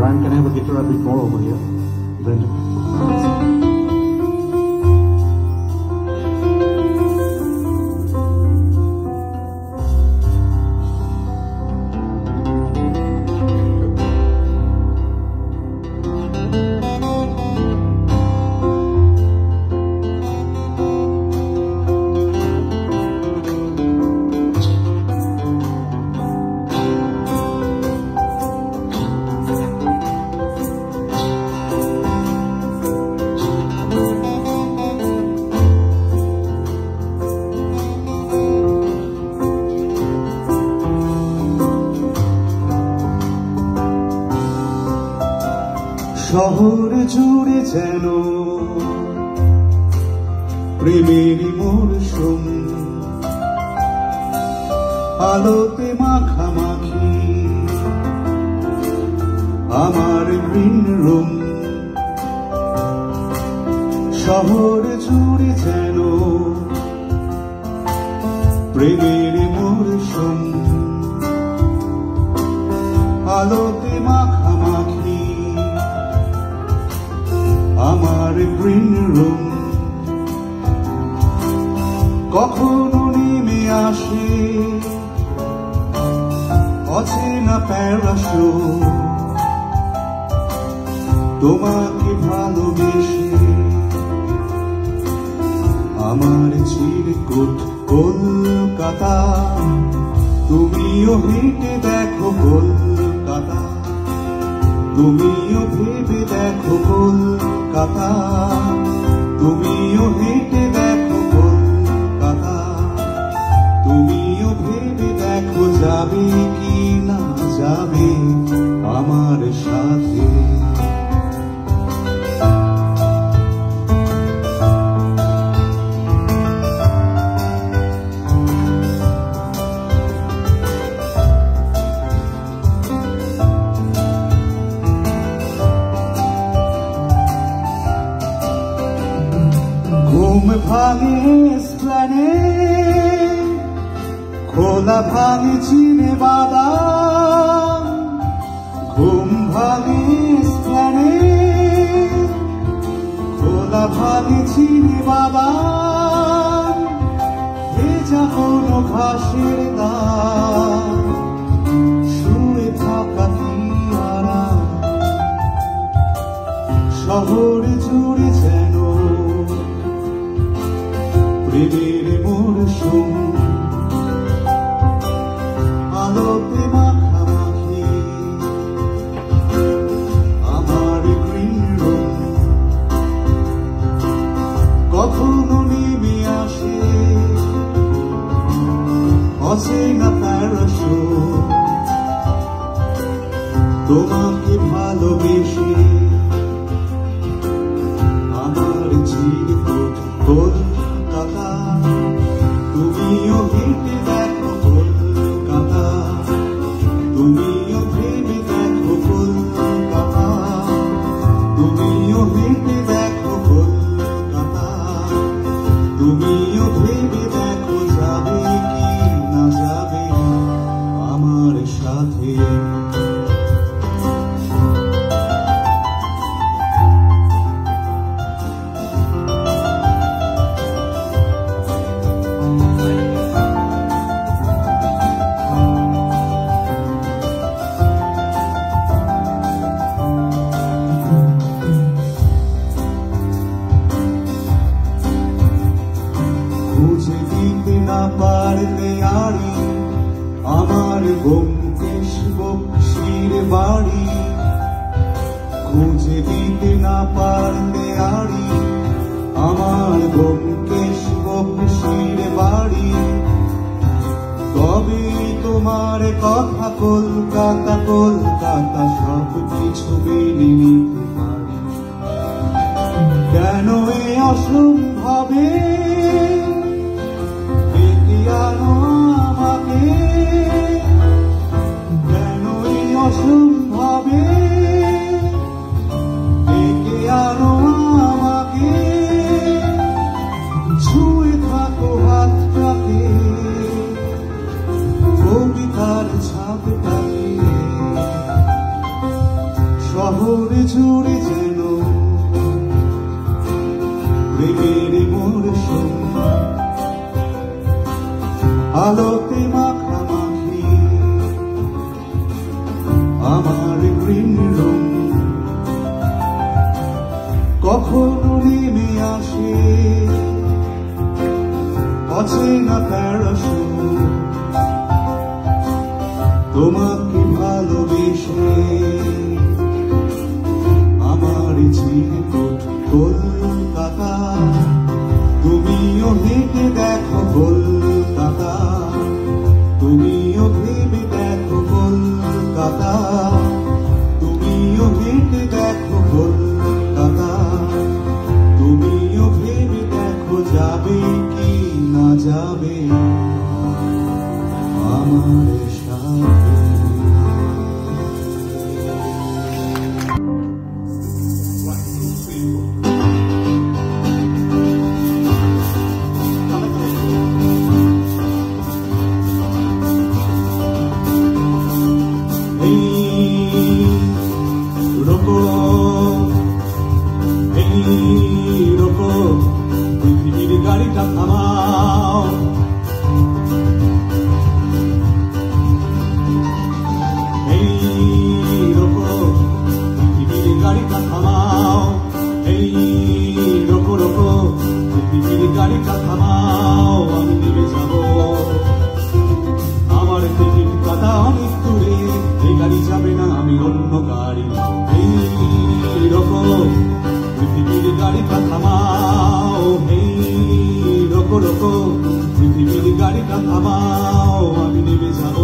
Brian, can I have a guitar a bit more over here? Brendan. শহর জুড়ে যেন প্রেমের মরশুম, আলোতে মাখামাখি আমার গ্রিন রুম। শহর জুড়ে যেন প্রেমের মরশুম, আলোতে মাখামাখি আমার গ্রিন রুম। কখনো নেমে আসে অচেনা প্যারাশুট, তোমাকে ভালোবেসে আমার চিরকুট কলকাতা। তুমিও হেঁটে দেখো কলকাতা, তুমিও ভেবে দেখো কলকাতা, তুমিও হেঁটে দেখো কলকাতা, তুমিও ভেবে দেখো যাবে কি না যাবে আমার সাথে। ঘুম ভাঙে এসপ্ল্যানেড, খোলা ভাঙে চিনে বাদাম। ঘুম ভাঙে এসপ্ল্যানেড, খোলা ভাঙে চিনে বাদাম। ভেজা কোনো ঘাসের দাম, শুয়ে থাকা কি আরাম। শহর জুড়ে যেন প্রেমের মরশুম, আলোতে মাখামাখি আমার গ্রিন রুম। কখনো নেমে আসে অচেনা প্যারাশুট, তোমাকে ভালোবেসে আমার চিরকুট কলকাতা। তুমিও হেঁটে দেখো কলকাতা, তুমিও ভেবে দেখো কলকাতা, তুমিও হেঁটে দেখো কলকাতা, তুমিও ভেবে দেখো যাবে কি না যাবে আমার সাথে। খুঁজে দিতে না পারলে আড়ি আমার ব্যোমকেশ বক্সির বাড়ি। খুঁজে দিতে না পারলে আড়ি আমার ব্যোমকেশ বক্সির বাড়ি। তবে তোমার কথা কলকাতা কলকাতা সব কিছু মেনে নিতে পারি। কেন এ অসম্ভবে আমাকে, কেন এই অসম্ভবে ডেকে আনো আমাকে। ছুঁয়ে থাকো হাতটাকে, কবিতার ছাপটাকে। শহরে জুড়ে যেন প্রেমের মরশুম, আলোতে মাখামাখি আমার গ্রিন রুম। কখনো নেমে আসে অচেনা প্যারাশুট, তোমাকে ভালোবেসে আমার চিরকুট কলকাতা। তুমিও হেঁটে দেখো কলকাতা, তুমিও ভেবে দেখো কলকাতা, তুমিও হেঁটে দেখো কলকাতা, তুমিও ভেবে দেখো যাবে কি না যাবে আমার সাথে। পৃথিবীর গাড়িটা থামাও, এই রোকো পৃথিবীর গাড়িটা থামাও, এই রোকো রোকো পৃথিবীর গাড়িটা থামাও। আমি নেমে যাব, আমার টিকিট কাটা অনেক দূরে, এই গাড়ি যাবে না, আমি অন্য গাড়ি। এই রোকো পৃথিবীর গাড়িটা থামাও, এই রোকো রোকো পৃথিবীর গাড়িটা থামাও। আমি নেমে যাব,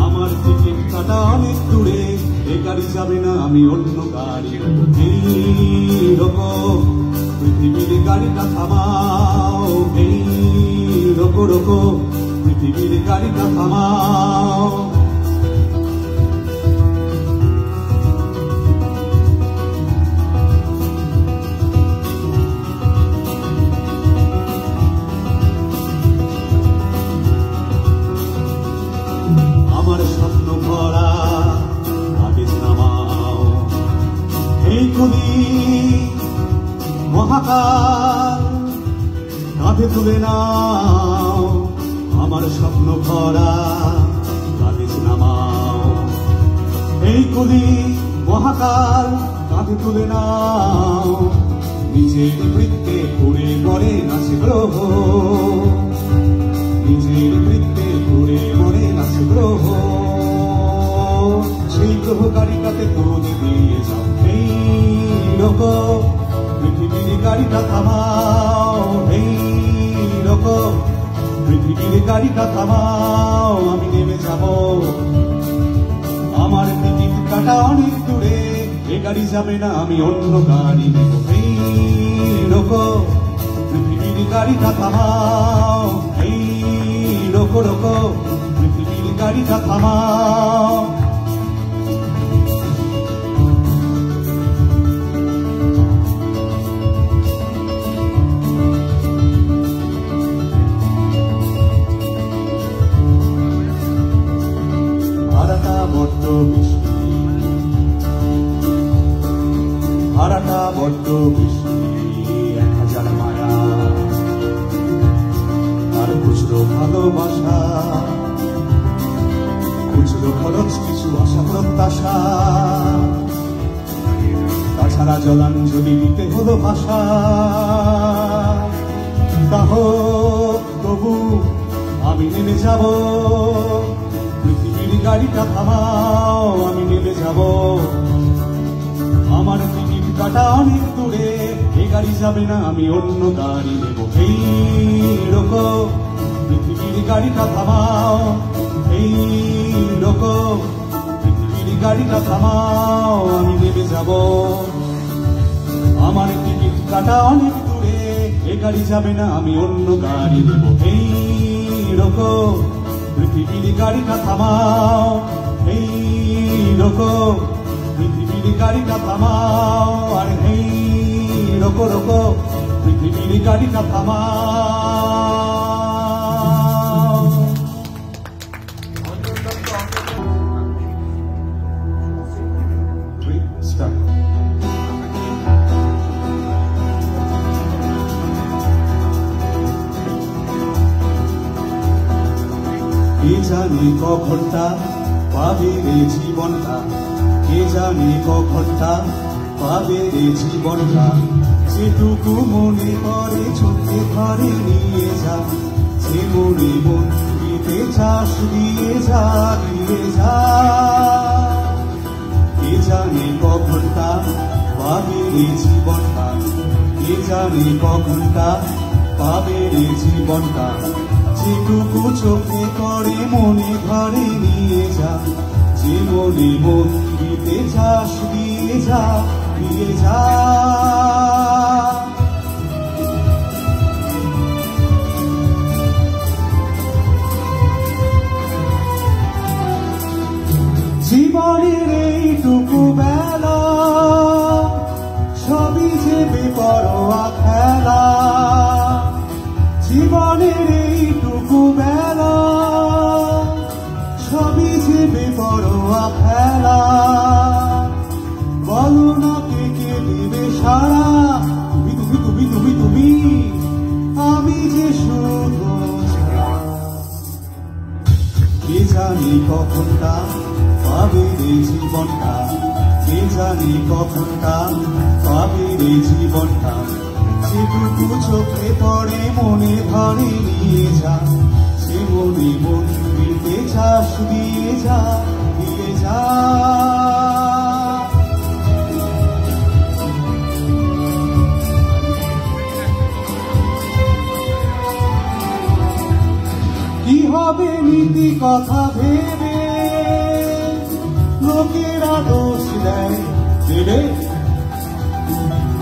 আমার টিকিট কাটা অনেক দূরে, এই গাড়ি যাবে না, আমি অন্য গাড়ি। এই রোকো পৃথিবীর গাড়িটা থামাও, এই রোকো রোকো পৃথিবীর গাড়িটা থামাও। আমার স্বপ্ন ভরা লাগেজ নামাও, এই কবি মহাকাল কাঁধে তুলে নাও। আমার স্বপ্ন ভরা লাগেজ নামাও, এই কবি মহাকাল কাঁধে তুলে নাও। নিজের বৃত্তে ঘুরে পড়ে নাচে গ্রহ, নিজের বৃত্তে ঘুরে মরে নাচে গ্রহ। সেই গ্রহ গাড়িটাতে তুলে দিয়ে যাও, এই রোকো পৃথিবীর গাড়িটা থামাও, এই রোকো পৃথিবীর গাড়িটা থামাও। আমি নেমে যাব, আমার টিকিট কাটা অনেক দূরে, এ গাড়ি যাবে না, আমি অন্য গাড়ি নেব। এই রোকো পৃথিবীর গাড়িটা থামাও, এই রোকো রোকো পৃথিবীর গাড়িটা থামাও। ভাড়াটা বড্ড বেশি, ভাড়াটা বড্ড বেশি, 1000 মায়া আর খুচরো ভালোবাসা, খুচরো খরচ কিছু আশা প্রত্যাশা, তাছাড়া জলাঞ্জলি দিতে হলো ভাষা। তাহ তবু আমি নেমে যাব, পৃথিবীর গাড়িটা থামাও। আমি নেমে যাব, আমার টিকিট কাটা অনেক দূরে, এই গাড়ি যাবে না, আমি অন্য গাড়ি নেব। এই রোকো পৃথিবীর গাড়িটা থামাও, এই রোকো পৃথিবীর গাড়িটা থামাও। আমি নেমে যাব, আমার টিকিট কাটা অনেক দূরে, এই গাড়ি যাবে না, আমি অন্য গাড়ি নেব। এই রোকো পৃথিবীর গাড়িটা থামাও, এই রোকো পৃথিবীর গাড়িটা থামাও। আর এই রোকো রোকো পৃথিবীর গাড়িটা থামাও। জানে কখনটা পাবে রে জীবনটা, কে জানে কখনটা পাবে রে জীবনটা। যেটুকু মনে পড়ে চোখে ঘরে নিয়ে যা, যে মনে মন দিতে চাস দিয়ে যা, দিয়ে যা। কে জানে কখনটা পাবে রে জীবনটা, কে জানে কখনটা পাবে রে জীবনটা। যেটুকু চোখে পড়ে মনে ঘরে নিয়ে যা, যে মনে মন দিতে চাস দিয়ে যা, দিয়ে যা। জীবনের এইটুকু বেলা সবই যে বেপরোয়া খেলা, জীবনের এইটুকু বেলা সবই যে বেপরোয়া খেলা। বলো না কে কে দেবে সারা, তুমি তুমি তুমি তুমি তুমি, আমি যে শুধু কে জানি কখনটা পাবে রে জীবনটা, কে জানি কখনটা পাবে রে জীবনটা। যেটুকু চোখে পড়ে মনে ঘরে নিয়ে যা, সে মনে মন দিতে চাস দিয়ে যা, দিয়ে যা। কি হবে নীতি কথা ভেবে লোকেরা দোষ দেয় দেবে,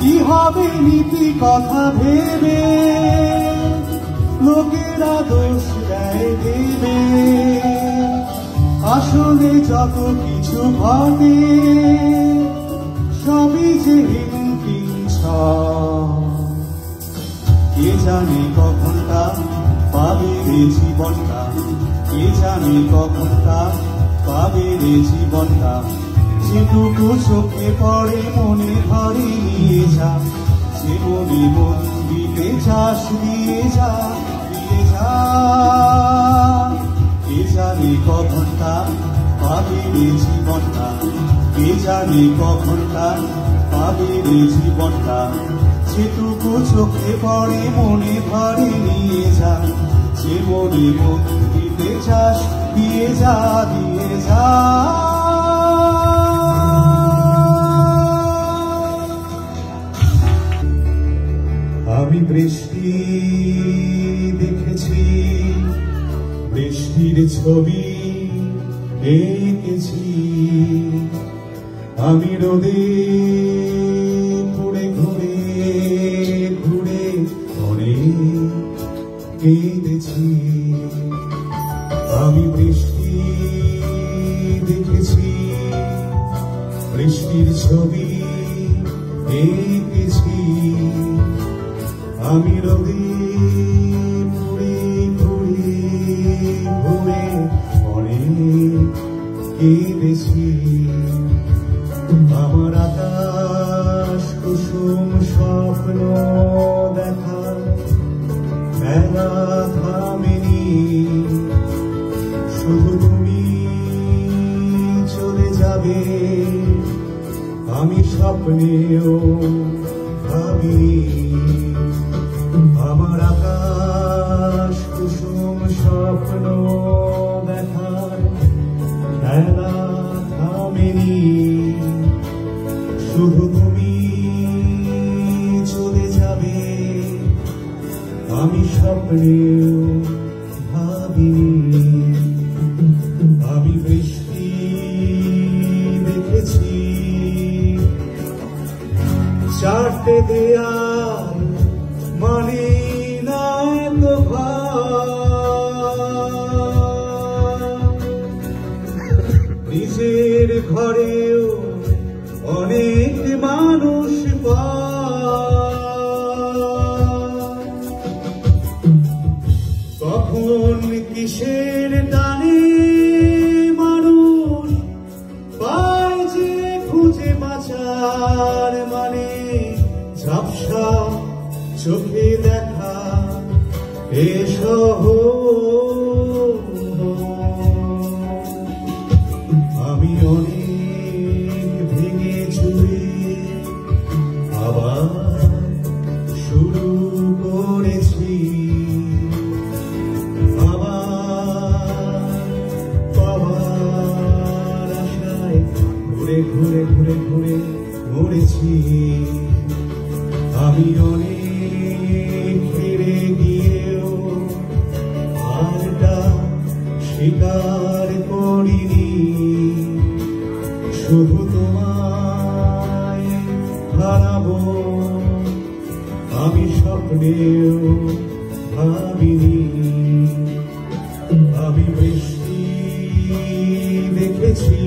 কি হবে নীতি কথা ভেবে লোকেরা দোষ দেয় দেবে। আসলে যত কিছু ঘটে সবই যে হিংস, কে জানে কখনটা পাবে রে জীবনটা, কে জানে কখনটা পাবে রে জীবনটা। যেটুকু চোখে পড়ে মনে ঘরে নিয়ে যা, সে মনে মন দিতে চাস দিয়ে যা, দিয়ে যা। কে জানে কখনটা পাবে রে জীবনটা, কে জানে কখনটা পাবে রে জীবনটা। যেটুকু চোখে পড়ে মনে ঘরে নিয়ে যা, সে মনে মন দিতে চাস দিয়ে যা, দিয়ে যা। আমি বৃষ্টি দেখেছি, বৃষ্টির ছবি এঁকেছি, আমি রোদে পুড়ে ঘুরে ঘুরে অনেক কেঁদেছি। আমি বৃষ্টি দেখেছি, বৃষ্টির ছবি এঁকেছি, আমি রোদে পুড়ে ঘুরে ঘুরে অনেক কেঁদেছি। আমার আকাশ কুসুম স্বপ্ন দেখা মেলা থামেনি, শুধু তুমি চলে যাবে আমি স্বপ্নেও ভাবিনি। আমার আকাশ কুসুম স্বপ্ন দেখার খেলা থামেনি, শুধু তুমি চলে যাবে আমি স্বপ্নেও ভাবিনি। আমি বৃষ্টি দেখেছি, চারটে দেয়াল মানে না তো নিজের ঘরেও অনেক মানুষ কখন কিসের টানে মানুষ পায় যে খুঁজে বাঁচার মানে। ঝাপসা চোখে দেখা এ শহর অনেক ভেঙে চুরে আবার শুরু করেছি, আবার পাওয়ার আশায় ঘুরে ঘুরে ঘুরে ঘুরে মরেছি। আমি অনেক হেরে গিয়েও হারটা স্বীকার করিনি, শুধু তোমায় হারাবো আমি স্বপ্নেও ভাবিনি। আমি বৃষ্টি দেখেছি